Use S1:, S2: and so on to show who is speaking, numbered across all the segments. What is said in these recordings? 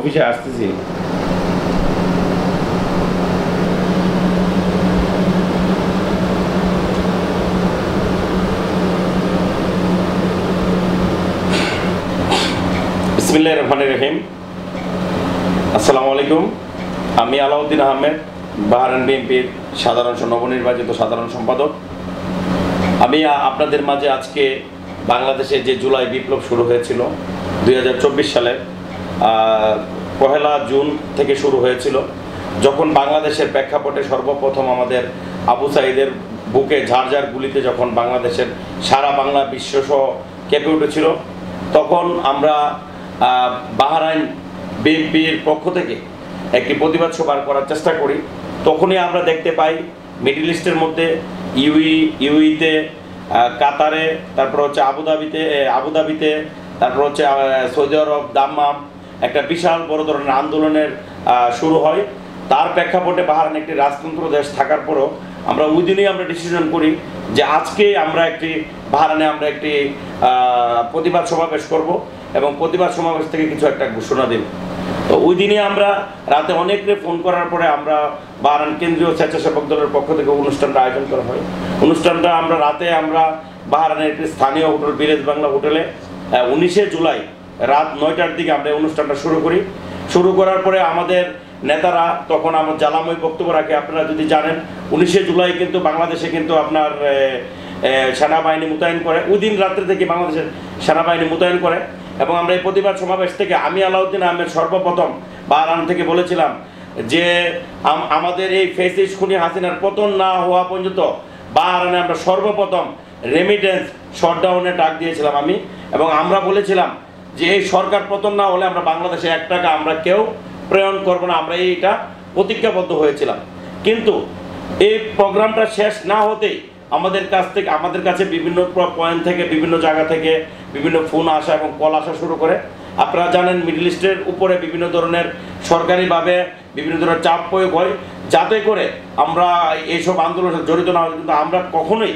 S1: অফিসে আসতেছি। বিসমিল্লাহির রহমানির রহিম। আসসালামু আলাইকুম। আমি আলাউদ্দিন আহমেদ, বাহরাইন বিএনপির নবনির্বাচিত সাধারণ সম্পাদক। আমি আপনাদের মাঝে আজকে বাংলাদেশে যে জুলাই বিপ্লব শুরু হয়েছিল 2024 সালের 1 জুন থেকে শুরু হয়েছিল, যখন বাংলাদেশের প্রেক্ষাপটে সর্বপ্রথম আমাদের আবু সাঈদের বুকে ঝাড়ঝাড় গুলিতে যখন বাংলাদেশের সারা বাংলা বিশ্বসহ কেঁপে উঠেছিল, তখন আমরা বাহরাইন বিএনপির পক্ষ থেকে একটি প্রতিবাদ সভা করার চেষ্টা করি। তখনই আমরা দেখতে পাই মিডল ইস্টের মধ্যে ইউইতে, কাতারে, তারপর হচ্ছে আবুধাবিতে, তারপর হচ্ছে সৌদি আরব দাম্মাম একটা বিশাল বড় ধরনের আন্দোলনের শুরু হয়। তার প্রেক্ষাপটে বাহরাইন একটি রাজতন্ত্র দেশ থাকার পরও আমরা ওই দিনই আমরা ডিসিশন করি যে আজকে আমরা বাহরাইনে আমরা একটি প্রতিবাদ সমাবেশ করব এবং প্রতিবাদ সমাবেশ থেকে কিছু একটা ঘোষণা দেব। তো ওই দিনে আমরা রাতে অনেককে ফোন করার পরে আমরা বাহরাইন কেন্দ্রীয় স্বেচ্ছাসেবক দলের পক্ষ থেকে অনুষ্ঠানটা আয়োজন করা হয়। অনুষ্ঠানটা আমরা বাহরাইনের একটি স্থানীয় হোটেল বিরেজ বাংলা হোটেলে 19 জুলাই রাত 9টার দিকে আমরা অনুষ্ঠানটা শুরু করি। শুরু করার পরে আমাদের নেতারা তখন আমার জ্বালাময় বক্তব্য রাখে। আপনারা যদি জানেন 19 জুলাই কিন্তু বাংলাদেশে কিন্তু আপনার সেনাবাহিনী মোতায়েন করে, ওই দিন রাত্রে থেকে বাংলাদেশের সেনাবাহিনী মোতায়েন করে। এবং আমরা এই প্রতিবাদ সমাবেশ থেকে আমি আলাউদ্দিন আহমেদ সর্বপ্রথম বাহরাইন থেকে বলেছিলাম যে আমাদের এই ফ্যাসিস্ট খুনি হাসিনার পতন না হওয়া পর্যন্ত বাহরাইনে আমরা সর্বপ্রথম রেমিটেন্স শটডাউনে ডাক দিয়েছিলাম আমি, এবং আমরা বলেছিলাম যে এই সরকার পতন না হলে আমরা বাংলাদেশে 1 টাকা আমরা কেউ প্রেরণ করব না, আমরা এইটা প্রতিজ্ঞাবদ্ধ হয়েছিলাম। কিন্তু এই প্রোগ্রামটা শেষ না হতেই আমাদের কাছে বিভিন্ন পয়েন্ট থেকে, বিভিন্ন জায়গা থেকে বিভিন্ন ফোন আসা এবং কল আসা শুরু করে। আপনারা জানেন মিডল ইস্টের উপরে বিভিন্ন ধরনের সরকারিভাবে বিভিন্ন ধরনের চাপ প্রয়োগ হয় যাতে করে আমরা এইসব আন্দোলনে জড়িত না হয়। কিন্তু আমরা কখনোই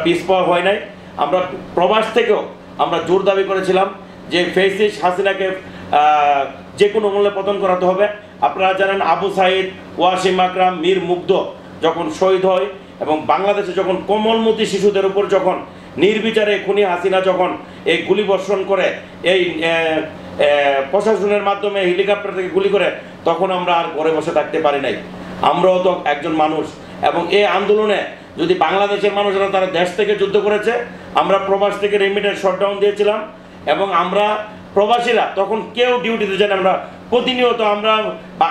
S1: পিছপা হয় নাই। আমরা প্রবাস থেকেও আমরা জোর দাবি করেছিলাম যে ফ্যাসিস্ট হাসিনাকে যে কোনো মূল্যে পতন করাতে হবে। আপনারা জানেন আবু সাঈদ, ওয়াসিম আকরাম, মীর মুগ্ধ যখন শহীদ হয় এবং বাংলাদেশে যখন কোমলমতি শিশুদের উপর যখন নির্বিচারে খুনি হাসিনা যখন এই গুলি বর্ষণ করে, এই প্রশাসনের মাধ্যমে হেলিকপ্টার থেকে গুলি করে, তখন আমরা আর ঘরে বসে থাকতে পারি নাই। আমরাও তো একজন মানুষ, এবং এই আন্দোলনে যদি বাংলাদেশের মানুষরা তারা দেশ থেকে যুদ্ধ করেছে, আমরা প্রবাস থেকে রেমিটেন্স শটডাউন দিয়েছিলাম। এবং আমরা প্রবাসীরা তখন কেউ ডিউটিতে যান, আমরা প্রতিনিয়ত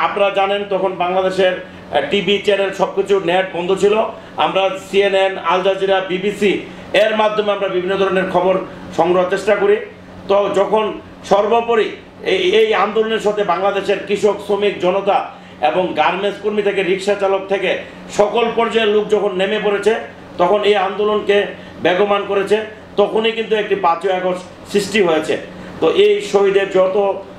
S1: আপনারা জানেন তখন বাংলাদেশের টিভি চ্যানেল সব কিছু নেট বন্ধ ছিল। আমরা CNN, আল জাজিরা, BBC এর মাধ্যমে আমরা বিভিন্ন ধরনের খবর সংগ্রহের চেষ্টা করি। তো যখন সর্বোপরি এই আন্দোলনের সাথে বাংলাদেশের কৃষক, শ্রমিক, জনতা এবং গার্মেন্টস কর্মী থেকে রিক্সা চালক থেকে সকল পর্যায়ের লোক যখন নেমে পড়েছে, তখন এই আন্দোলনকে বেগমান করেছে। তখনই কিন্তু একটি 5ই আগস্ট সৃষ্টি হয়েছে। তো এই শহীদের যত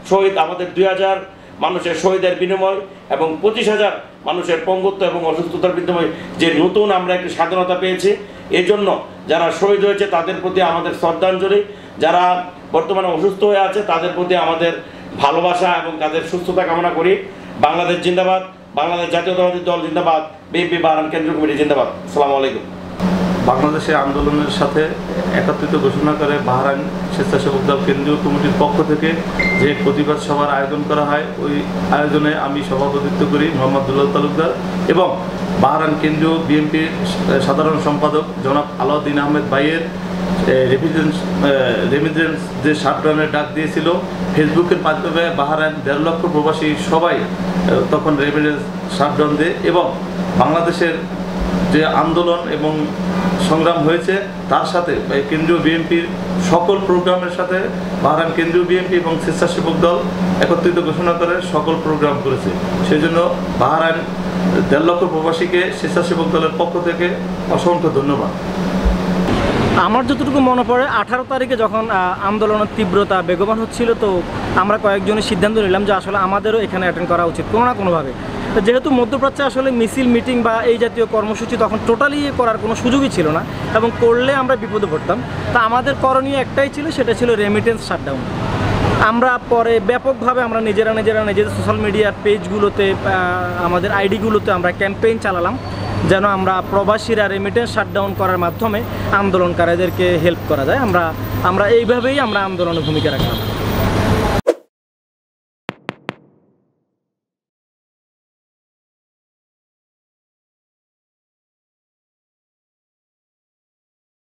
S1: শহীদ, আমাদের 2000 মানুষের শহীদের বিনিময় এবং 25,000 মানুষের পঙ্গুত্ব এবং অসুস্থতার বিনিময় যে নতুন আমরা একটি স্বাধীনতা পেয়েছি, এই জন্য যারা শহীদ হয়েছে তাদের প্রতি আমাদের শ্রদ্ধাঞ্জলি, যারা বর্তমানে অসুস্থ হয়ে আছে তাদের প্রতি আমাদের ভালোবাসা এবং তাদের সুস্থতা কামনা করি। বাংলাদেশ জিন্দাবাদ, বাংলাদেশ জাতীয়তাবাদী দল জিন্দাবাদ, বিএনপি বাহরাইন কেন্দ্রীয় কমিটি জিন্দাবাদ। আসসালামু আলাইকুম।
S2: বাংলাদেশের আন্দোলনের সাথে একত্রিত ঘোষণা করে বাহরাইন স্বেচ্ছাসেবক দল কেন্দ্রীয় কমিটির পক্ষ থেকে যে প্রতিবাদ সভার আয়োজন করা হয়, ওই আয়োজনে আমি সভাপতিত্ব করি মোহাম্মদ দুলাল তালুকদার, এবং বাহরাইন কেন্দ্রীয় বিএনপির সাধারণ সম্পাদক জনাব আলাউদ্দিন আহমেদ ভাইয়ের রেমিটেন্স যে শাটডাউনের ডাক দিয়েছিল, ফেসবুকের মাধ্যমে বাহরাইন 1.5 লক্ষ প্রবাসী সবাই তখন রেমিটেন্স শাটডাউন দেয়। এবং বাংলাদেশের যে আন্দোলন এবং সংগ্রাম হয়েছে তার সাথে কেন্দ্রীয় বিএনপির সকল প্রোগ্রামের সাথে বাহরাইন কেন্দ্রীয় বিএনপি এবং স্বেচ্ছাসেবক দল একত্রিত ঘোষণা করে সকল প্রোগ্রাম করেছে। সেই জন্য বাহরাইন 1.5 লক্ষ প্রবাসীকে স্বেচ্ছাসেবক দলের পক্ষ থেকে অসংখ্য ধন্যবাদ।
S3: আমার যতটুকু মনে পড়ে 18 তারিখে যখন আন্দোলনের তীব্রতা বেগবান হচ্ছিল, তো আমরা কয়েকজনের সিদ্ধান্ত নিলাম যে আসলে আমাদেরও এখানে অ্যাটেন্ড করা উচিত কোনো না কোনোভাবে। তো যেহেতু মধ্যপ্রাচ্যে আসলে মিছিল, মিটিং বা এই জাতীয় কর্মসূচি তখন টোটালি করার কোনো সুযোগই ছিল না, এবং করলে আমরা বিপদে পড়তাম। তা আমাদের করণীয় একটাই ছিল, সেটা ছিল রেমিটেন্স শাটডাউন। আমরা পরে ব্যাপকভাবে আমরা নিজেদের সোশ্যাল মিডিয়ার পেজগুলোতে আমাদের আইডিগুলোতে আমরা ক্যাম্পেইন চালালাম যেন আমরা প্রবাসীরা রেমিটেন্স শাটডাউন করার মাধ্যমে আন্দোলনকারীদেরকে হেল্প করা যায়। আমরা এইভাবেই আমরা আন্দোলনে ভূমিকা রাখলাম।